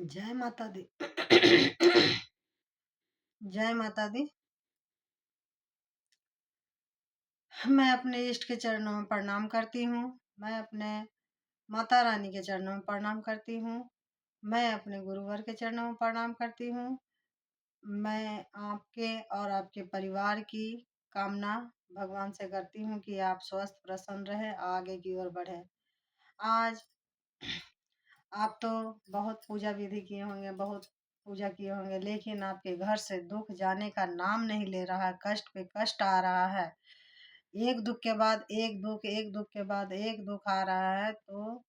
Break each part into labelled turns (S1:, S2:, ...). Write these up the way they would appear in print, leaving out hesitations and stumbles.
S1: जय माता दी। जय माता दी। मैं अपने इष्ट के चरणों में प्रणाम करती हूँ। मैं अपने माता रानी के चरणों में प्रणाम करती हूँ। मैं अपने गुरुवर के चरणों में प्रणाम करती हूँ। मैं आपके और आपके परिवार की कामना भगवान से करती हूँ कि आप स्वस्थ प्रसन्न रहे, आगे की ओर बढ़े। आज आप तो बहुत पूजा विधि किए होंगे, बहुत पूजा किए होंगे, लेकिन आपके घर से दुख जाने का नाम नहीं ले रहा है। कष्ट पे कष्ट आ रहा है। एक दुख के बाद एक दुख, एक दुख के बाद एक दुख आ रहा है। तो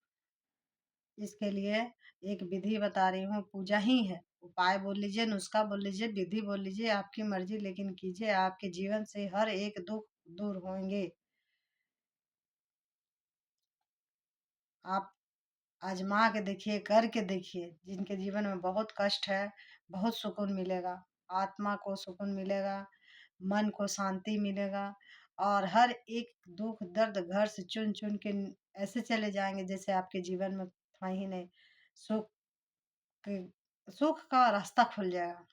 S1: इसके लिए एक विधि बता रही हूँ, पूजा ही है। उपाय बोल लीजिए, नुस्खा बोल लीजिए, विधि बोल लीजिए, आपकी मर्जी, लेकिन कीजिए। आपके जीवन से हर एक दुख दूर होंगे। आप आजमा के देखिए, करके देखिए। जिनके जीवन में बहुत कष्ट है, बहुत सुकून मिलेगा। आत्मा को सुकून मिलेगा, मन को शांति मिलेगा, और हर एक दुख दर्द घर से चुन चुन के ऐसे चले जाएंगे जैसे आपके जीवन में था ही नहीं। सुख सुख का रास्ता खुल जाएगा।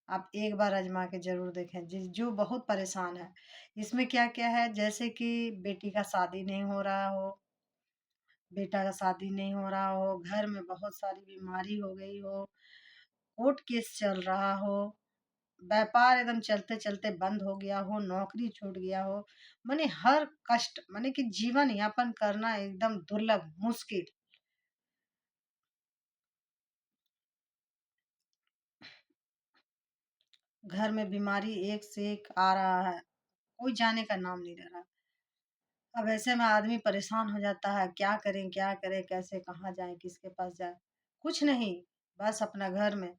S1: आप एक बार आजमा के जरूर देखें। जो बहुत परेशान है, इसमें क्या क्या है, जैसे कि बेटी का शादी नहीं हो रहा हो, बेटा का शादी नहीं हो रहा हो, घर में बहुत सारी बीमारी हो गई हो, कोर्ट केस चल रहा हो, व्यापार एकदम चलते चलते बंद हो गया हो, नौकरी छूट गया हो, माने हर कष्ट, माने कि जीवन यापन करना एकदम दुर्लभ, मुश्किल। घर में बीमारी एक से एक आ रहा है, कोई जाने का नाम नहीं ले रहा। अब ऐसे में आदमी परेशान हो जाता है, क्या करें क्या करें, कैसे, कहाँ जाएं, किसके पास जाएं। कुछ नहीं, बस अपना घर में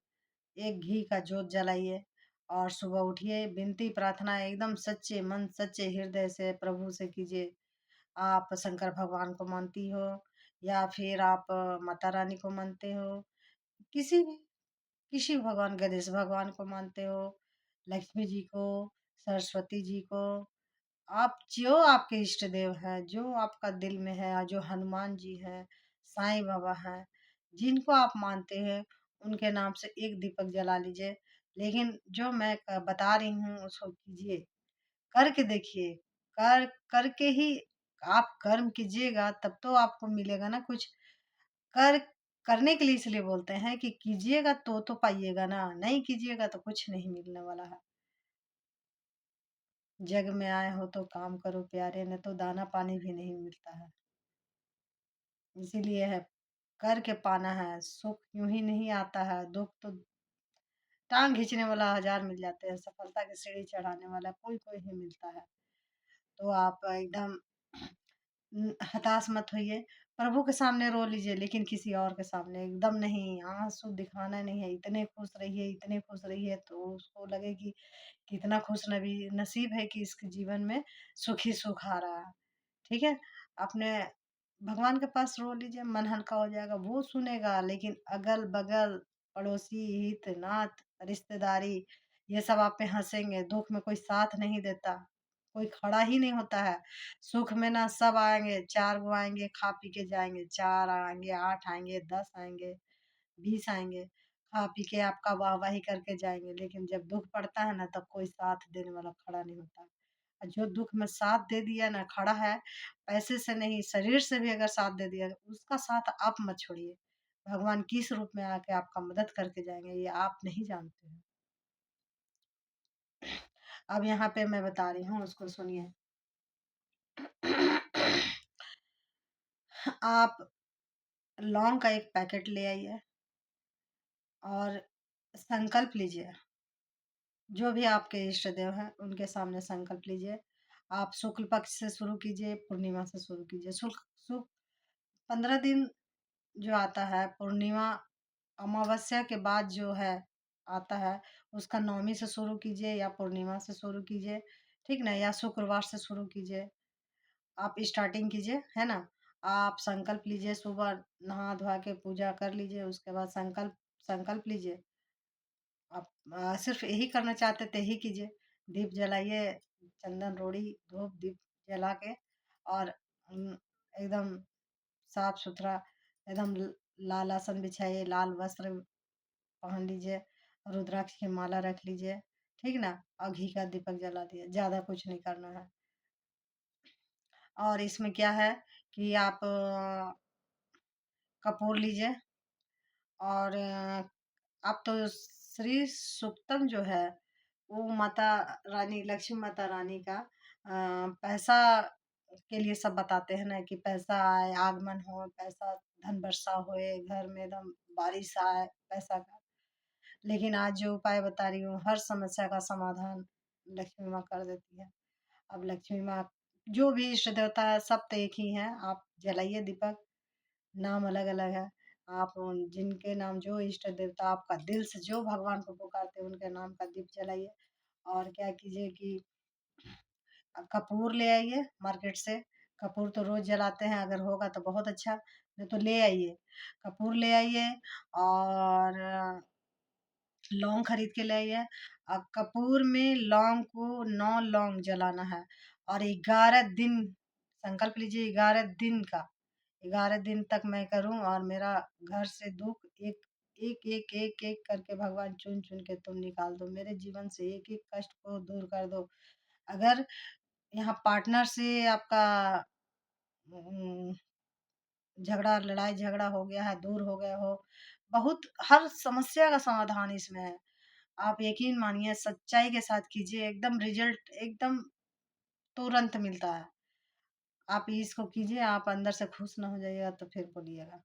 S1: एक घी का जोत जलाइए और सुबह उठिए। विनती प्रार्थना एकदम सच्चे मन सच्चे हृदय से प्रभु से कीजिए। आप शंकर भगवान को मानती हो, या फिर आप माता रानी को मानते हो, किसी भी किसी भगवान, गणेश भगवान को मानते हो, लक्ष्मी जी को, सरस्वती जी को, आप जो आपके इष्ट देव हैं, जो आपका दिल में है, जो हनुमान जी हैं, साईं बाबा हैं, जिनको आप मानते हैं, उनके नाम से एक दीपक जला लीजिए। लेकिन जो मैं बता रही हूँ उसको कीजिए, करके देखिए। करके ही आप कर्म कीजिएगा, तब तो आपको मिलेगा ना कुछ। कर करने के लिए इसलिए बोलते हैं कि कीजिएगा तो पाइएगा ना, नहीं कीजिएगा तो कुछ नहीं मिलने वाला है। जग में आए हो तो काम करो प्यारे, न तो दाना पानी भी नहीं मिलता है। इसीलिए है, करके पाना है। सुख यूं ही नहीं आता है, दुख तो टांग खींचने वाला हजार मिल जाते हैं, सफलता की सीढ़ी चढ़ाने वाला कोई कोई ही मिलता है। तो आप एकदम हताश मत होइए। प्रभु के सामने रो लीजिए, लेकिन किसी और के सामने एकदम नहीं। आंसू दिखाना नहीं है। इतने खुश रहिए, इतने खुश रहिए, तो उसको लगे कि कितना खुश नबी नसीब है कि इसके जीवन में सुख ही सुख आ रहा है। ठीक है? अपने भगवान के पास रो लीजिए, मन हल्का हो जाएगा, वो सुनेगा। लेकिन अगल-बगल, पड़ोसी, हित, नात, रिश्तेदारी, ये सब आप पे हँसेंगे। दुःख में कोई साथ नहीं देता, कोई खड़ा ही नहीं होता है। सुख में ना सब आएँगे, 4 गो आएँगे, खा पी के जाएँगे। 4 आएँगे, 8 आएँगे, 10 आएँगे, 20 आएँगे, खा पी के आपका वाह-वाही करके जाएँगे। लेकिन जब दुःख पड़ता है ना, तब कोई साथ देने वाला खड़ा नहीं होता। और जो दुःख में साथ दे दिया ना, खड़ा है, पैसे से नहीं, शरीर से भी अगर साथ दे दिया, उसका साथ आप मत छोड़िए। भगवान किस रूप में आके आपका मदद करके जाएँगे, ये आप नहीं जानते हैं। अब यहाँ पे मैं बता रही हूँ, उसको सुनिए। आप लौंग का एक पैकेट ले आइए और संकल्प लीजिए। जो भी आपके इष्ट देव हैं, उनके सामने संकल्प लीजिए। आप शुक्ल पक्ष से शुरू कीजिए, पूर्णिमा से शुरू कीजिए। शुल्क शुक 15 दिन जो आता है, पूर्णिमा अमावस्या के बाद जो है आता है, उसका नवमी से शुरू कीजिए या पूर्णिमा से शुरू कीजिए, ठीक ना? या शुक्रवार से शुरू कीजिए। आप स्टार्टिंग कीजिए, है ना? आप संकल्प लीजिए, सुबह नहा धोआ के पूजा कर लीजिए, उसके बाद संकल्प संकल्प लीजिए। आप सिर्फ यही करना चाहते थे, यही कीजिए। दीप जलाइए, चंदन, रोड़ी, धूप, दीप जला के, और एकदम साफ सुथरा, एकदम लाल आसन बिछाइए, लाल वस्त्र पहन लीजिए, रुद्राक्ष की माला रख लीजिए, ठीक ना? और घी का दीपक जला दिए, ज़्यादा कुछ नहीं करना है। और इसमें क्या है कि आप कपूर लीजिए, और आप तो श्री सूक्तम जो है वो माता रानी, लक्ष्मी माता रानी का पैसा के लिए सब बताते हैं ना, कि पैसा आए, आगमन हो, पैसा धन वर्षा होए, घर में एकदम बारिश आए पैसा का। लेकिन आज जो उपाय बता रही हूँ, हर समस्या का समाधान लक्ष्मी माँ कर देती है। अब लक्ष्मी माँ, जो भी इष्ट देवता है सब तो एक ही हैं, आप जलाइए दीपक, नाम अलग अलग है। आप जिनके नाम, जो इष्ट देवता आपका दिल से जो भगवान को पुकारते हैं उनके नाम का दीप जलाइए। और क्या कीजिए कि कपूर ले आइए मार्केट से। कपूर तो रोज जलाते हैं, अगर होगा तो बहुत अच्छा, नहीं तो ले आइए, कपूर ले आइए। और लौंग खरीद के ले आइए। कपूर में लौंग को 9 लौंग जलाना है, और 11 दिन संकल्प लीजिए, 11 दिन का। 11 दिन तक मैं करूं और मेरा घर से दुख एक एक एक एक एक करके भगवान चुन चुन के तुम निकाल दो, मेरे जीवन से एक एक कष्ट को दूर कर दो। अगर यहाँ पार्टनर से आपका उम, झगड़ा, लड़ाई झगड़ा हो गया है, दूर हो गया हो, बहुत हर समस्या का समाधान इसमें है। आप यकीन मानिए, सच्चाई के साथ कीजिए, एकदम रिजल्ट एकदम तुरंत मिलता है। आप इसको कीजिए, आप अंदर से खुश ना हो जाइएगा तो फिर बोलिएगा।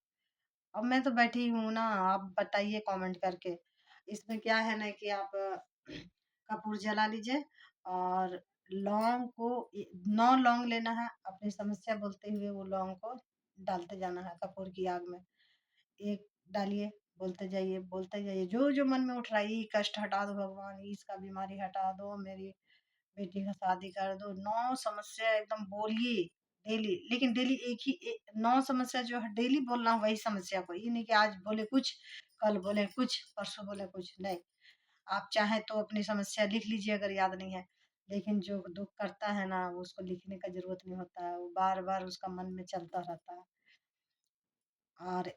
S1: अब मैं तो बैठी हूँ ना, आप बताइए कमेंट करके। इसमें क्या है ना कि आप कपूर जला लीजिए, और लौंग को 9 लौंग लेना है, अपनी समस्या बोलते हुए वो लौंग को डालते जाना है कपूर की आग में। एक डालिए, बोलते जाइए, जो जो मन में उठ रहा है, ये कष्ट हटा दो भगवान, ये इसका बीमारी हटा दो, मेरी बेटी का शादी कर दो। 9 समस्या एकदम बोलिए डेली, लेकिन डेली एक ही 9 समस्या जो है डेली बोलना है वही समस्या को, ये नहीं कि आज बोले कुछ, कल बोले कुछ, परसों बोले कुछ, नहीं। आप चाहें तो अपनी समस्या लिख लीजिए अगर याद नहीं है, लेकिन जो दुख करता है ना, वो उसको लिखने का जरूरत नहीं होता है, वो बार बार उसका मन में चलता रहता है। और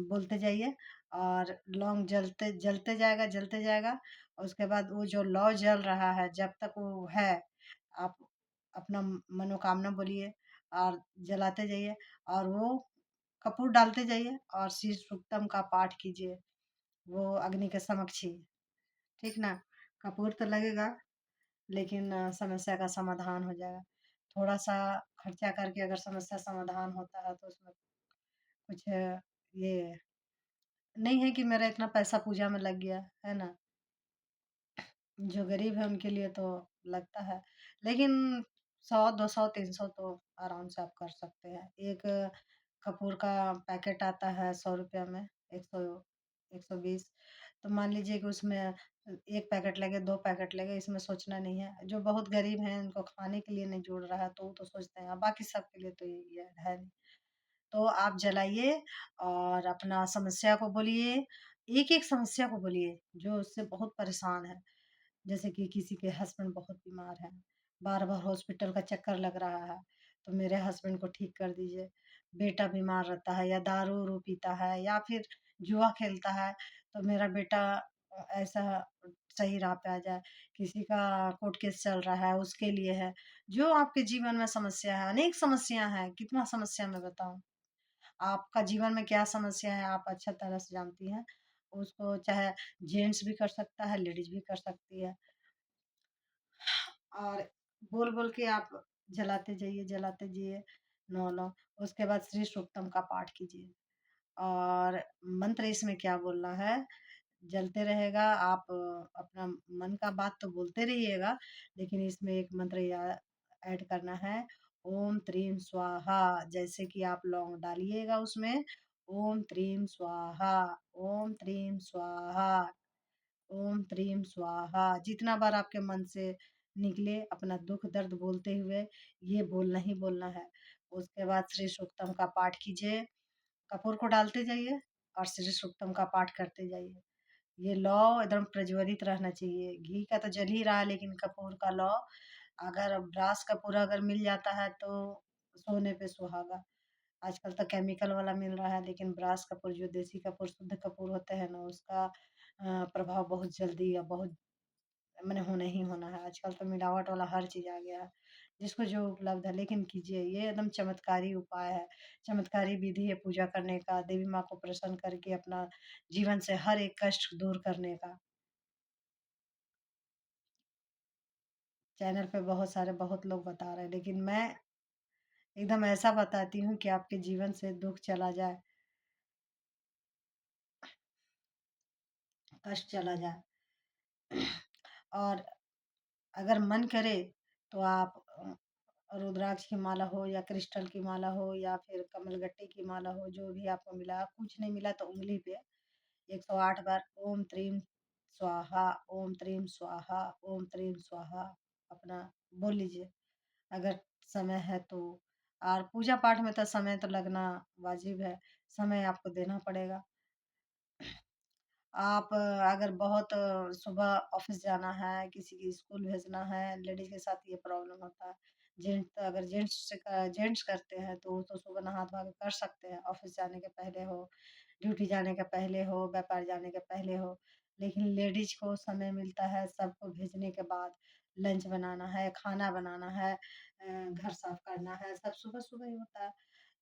S1: बोलते जाइए, और लौंग जलते जलते जाएगा, जलते जाएगा। और उसके बाद वो जो लौ जल रहा है, जब तक वो है, आप अपना मनोकामना बोलिए और जलाते जाइए, और वो कपूर डालते जाइए, और श्री सूक्तम का पाठ कीजिए, वो अग्नि के समक्ष ही, ठीक ना? कपूर तो लगेगा, लेकिन समस्या का समाधान हो जाएगा। थोड़ा सा खर्चा करके अगर समस्या समाधान होता है तो उसमें कुछ ये नहीं है कि मेरा इतना पैसा पूजा में लग गया, है ना? जो गरीब है उनके लिए तो लगता है, लेकिन 100, 200, 300 तो आराम से आप कर सकते हैं। एक कपूर का पैकेट आता है 100 रुपया में, 100, 120। तो मान लीजिए कि उसमें 1 पैकेट लगे, 2 पैकेट लगे, इसमें सोचना नहीं है। जो बहुत गरीब हैं, उनको खाने के लिए नहीं जुड़ रहा है, तो वो तो सोचते हैं, बाकी सबके लिए तो ये है नहीं। तो आप जलाइए, और अपना समस्या को बोलिए, एक-एक समस्या को बोलिए, जो उससे बहुत परेशान है। जैसे कि किसी के हस्बैंड बहुत बीमार हैं, बार-बार हॉस्पिटल का चक्कर लग रहा है, तो मेरे हस्बैंड को ठीक कर दीजिए। बेटा बीमार रहता है, या दारू-वारू पीता है, या फिर जुआ खेलता है, तो मेरा बेटा ऐसा सही राह पे आ जाए। किसी का कोर्ट केस चल रहा है, उसके लिए है। जो आपके जीवन में समस्या है, अनेक समस्या हैं, कितना समस्या मैं बताऊँ? आपका जीवन में क्या समस्या है आप अच्छा तरह से जानती हैं। उसको चाहे जेंट्स भी कर सकता है, लेडीज़ भी कर सकती है। और बोल-बोल के आप जलाते जाइए 9 उसके बाद श्री सूक्तम का पाठ कीजिए। और मंत्र इसमें क्या बोलना है, जलते रहेगा, आप अपना मन का बात तो बोलते रहिएगा, लेकिन इसमें एक मंत्र या ऐड करना है, ओम त्रीम स्वाहा। जैसे कि आप लौंग डालिएगा उसमें, ओम त्रीम स्वाहा, ओम त्रीम स्वाहा, ओम त्रीम स्वाहा, जितना बार आपके मन से निकले, अपना दुख दर्द बोलते हुए ये बोलना ही बोलना है। उसके बाद श्री सूक्तम का पाठ कीजिए, कपूर को डालते जाइए, और श्री सूक्तम का पाठ करते जाइए। ये लौ एकदम प्रज्वलित रहना चाहिए। घी का तो जल ही रहा है, लेकिन कपूर का लौ, अगर ब्रास कपूर अगर मिल जाता है तो सोने पे सुहागा। आजकल तो केमिकल वाला मिल रहा है, लेकिन ब्रास कपूर जो देसी कपूर, शुद्ध कपूर होते हैं ना, उसका प्रभाव बहुत जल्दी या बहुत मने होना ही होना है। आजकल तो मिलावट वाला हर चीज़ आ गया है, जिसको जो उपलब्ध है, लेकिन कीजिए, ये एकदम चमत्कारी उपाय है, चमत्कारी विधि है पूजा करने का, देवी माँ को प्रसन्न करके अपना जीवन से हर एक कष्ट दूर करने का। चैनल पे बहुत सारे बहुत लोग बता रहे हैं, लेकिन मैं एकदम ऐसा बताती हूँ कि आपके जीवन से दुःख चला जाए, कष्ट चला जाए। और अगर मन करे तो आप रुद्राक्ष की माला हो या क्रिस्टल की माला हो या फिर कमलगट्टे की माला हो, जो भी आपको मिला, कुछ नहीं मिला तो उँगली पे 108 बार ओम त्रीम स्वाहा, ओम त्रीम स्वाहा, ओम त्रीम स्वाहा अपना बोल लीजिए, अगर समय है तो। और पूजा पाठ में तो समय तो लगना वाजिब है, समय आपको देना पड़ेगा। आप अगर बहुत सुबह ऑफिस जाना है, किसी की स्कूल भेजना है, लेडीज़ के साथ ये प्रॉब्लम होता है। अगर जेंट्स करते हैं तो वो तो सुबह नहा-धोवा के कर सकते हैं, ऑफिस जाने के पहले हो, ड्यूटी जाने के पहले हो, व्यापार जाने के पहले हो। लेकिन लेडीज़ को समय मिलता है सबको भेजने के बाद, लंच बनाना है, खाना बनाना है, घर साफ करना है, सब सुबह-सुबह ही होता है।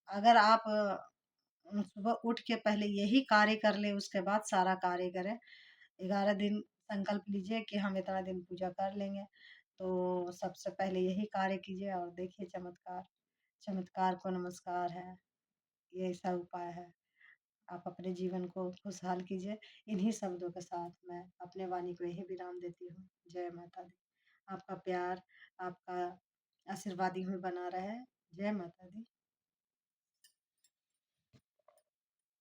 S1: अगर आप सुबह उठ के पहले यही कार्य कर लें, उसके बाद सारा कार्य करें। 11 दिन संकल्प लीजिए कि हम इतना दिन पूजा कर लेंगे। तो सबसे पहले यही कार्य कीजिए और देखिए चमत्कार। चमत्कार को नमस्कार है। ये ऐसा उपाय है। आप अपने जीवन को खुशहाल कीजिए। इन्हीं शब्दों के साथ मैं अपने वाणी को यही विराम देती हूँ। जय माता दी। आपका प्यार, आपका आशीर्वाद यूँ ही बना रहे। जय माता दी।